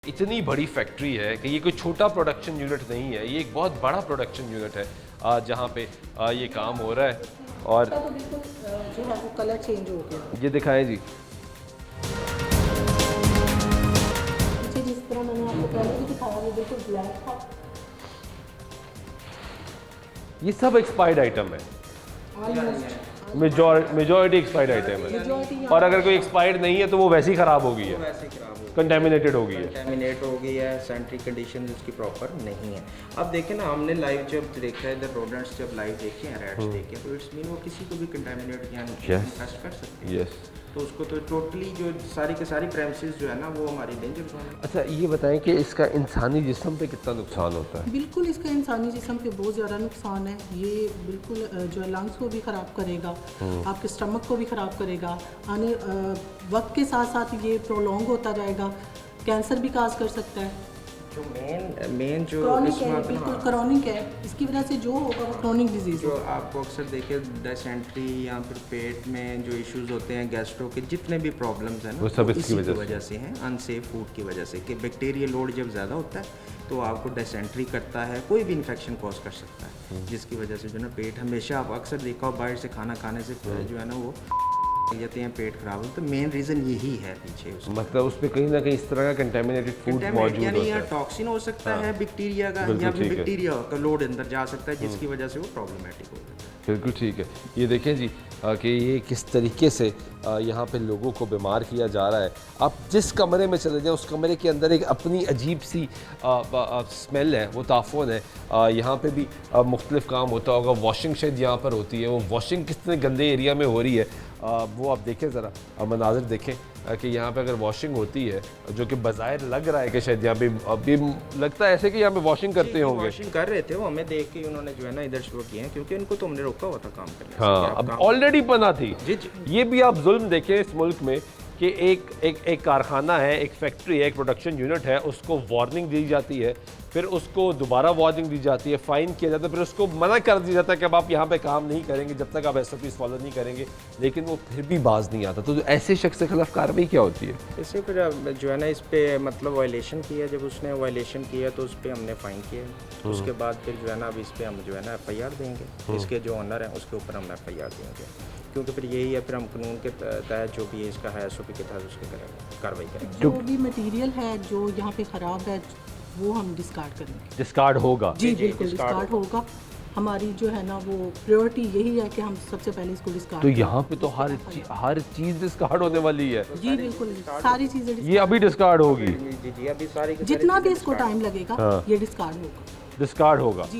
इतनी बड़ी फैक्ट्री है कि ये कोई छोटा प्रोडक्शन यूनिट नहीं है, ये एक बहुत बड़ा प्रोडक्शन यूनिट है जहाँ पे ये काम हो रहा है। और तो बिल्कुल जो है वो कलर चेंज हो गया। ये दिखाएं जी, पीछे जिस तरह मैंने आपको पहले भी दिखाया वो बिल्कुल ब्लैक था। ये सब एक्सपायर्ड आइटम है, ऑलमोस्ट मेजॉरिटी एक्सपायर्ड आइटम है। और अगर कोई एक्सपायर्ड नहीं है तो वो वैसे ही ख़राब हो गई है, वैसे खराब हो कंटेमिनेटेड हो गई है। कंटेमिनेट हो गई है, सैनिटरी कंडीशन उसकी प्रॉपर नहीं है। अब देखें ना, हमने लाइव जब देखा है इधर रोडेंट्स जब लाइव देखे हैं, रैट्स देखे हैं, तो इट्स मीन वो किसी को भी कंटेमिनेट या इन्फेस्ट कर सकते हैं। यस। तो उसको तो टोटली जो सारी के सारी प्रेमिसेस जो है ना वो हमारी डेंजर जोन है। अच्छा ये बताएं कि इसका इंसानी जिस्म पे कितना नुकसान होता है? बिल्कुल इसका इंसानी जिस्म पे बहुत ज़्यादा नुकसान है। ये बिल्कुल जो है लंग्स को भी ख़राब करेगा, आपके स्टमक को भी ख़राब करेगा। आने वक्त के साथ साथ ये प्रोलॉन्ग होता जाएगा, कैंसर भी काज कर सकता है। जो मेन जो क्रॉनिक है, इसमें बिल्कुल क्रॉनिक है। इसकी वजह से जो होगा वो क्रॉनिक डिजीज़ जो आपको अक्सर देखे डिसेंट्री या फिर पेट में जो इश्यूज होते हैं, गैस्ट्रो के जितने भी प्रॉब्लम्स हैं ना, वो सब वो इसकी इसी वजह से हैं, अनसेफ फूड की वजह से। कि बैक्टीरियल लोड जब ज़्यादा होता है तो आपको डिसेंट्री करता है, कोई भी इन्फेक्शन कॉज कर सकता है, जिसकी वजह से जो है ना पेट हमेशा आप अक्सर देखा हो बाहर से खाना खाने से जो है ना वो जाते हैं, पेट खराब हो। तो मेन रीज़न यही है पीछे उसका। मतलब उस पे कहीं ना कहीं इस तरह का कंटेमिनेटेड फूड मौजूद यानी होता यहाँ है। टॉक्सिन हो सकता है बैक्टीरिया का, बिल्कुल या फिर ठीक है। बैक्टीरिया का लोड अंदर जा सकता है, जिसकी वजह से वो प्रॉब्लमेटिक हो जाता है। बिल्कुल ठीक है। ये देखें जी कि ये किस तरीके से यहाँ पे लोगों को बीमार किया जा रहा है। आप जिस कमरे में चले जाएं उस कमरे के अंदर एक अपनी अजीब सी स्मेल है, वो ताफून है। यहाँ पे भी मुख्तलिफ काम होता होगा। वॉशिंग शायद यहाँ पर होती है, वो वॉशिंग कितने गंदे एरिया में हो रही है वो आप देखें ज़रा मनाज़र देखें कि यहाँ पे अगर वॉशिंग होती है, जो कि बज़ाहिर लग रहा है कि शायद यहाँ पे अभी लगता है ऐसे कि यहाँ पे वॉशिंग करते होंगे। वॉशिंग कर रहे थे वो, हमें देख के उन्होंने जो है ना इधर शुरू किए हैं, क्योंकि उनको तो हमने रोका हुआ था काम करने से। हाँ, अब ऑलरेडी बना थी। जी जी। ये भी आप जुल्म देखें इस मुल्क में कि एक कारखाना है, एक फैक्ट्री है, एक प्रोडक्शन यूनिट है, उसको वार्निंग दी जाती है, फिर उसको दोबारा वार्निंग दी जाती है, फ़ाइन किया जाता है, फिर उसको मना कर दिया जाता है कि अब आप यहाँ पे काम नहीं करेंगे जब तक आप SOPs फॉलो नहीं करेंगे, लेकिन वो फिर भी बाज नहीं आता। तो ऐसे शख्स के खिलाफ कार्रवाई क्या होती है? इससे फिर जो है ना इस पे मतलब वायलेशन किया, जब उसने वायलेशन किया तो उस पर हमने फ़ाइन किया। उसके बाद फिर जो है ना अब इस पर हम जो है ना FIR देंगे, इसके जो ऑनर हैं उसके ऊपर हम FIR देंगे, क्योंकि फिर यही है, फिर हम कानून के तहत जो भी इसका है SOP के तहत उसके कार्रवाई करेंगे। जो भी मटेरियल है जो यहाँ पे ख़राब है वो हम डिस्कार्ड करेंगे। डिस्कार्ड होगा? जी बिल्कुल डिस्कार्ड होगा। हमारी जो है ना वो प्रायोरिटी यही है कि हम सबसे पहले इसको डिस्कार्ड। तो यहाँ पे तो हर चीज़ डिस्कार्ड होने वाली है। जी बिल्कुल सारी चीज़ें ये अभी डिस्कार्ड होगी? जी जी, अभी सारी जितना भी इसको टाइम लगेगा ये डिस्कार्ड होगा। डिस्कार्ड होगा।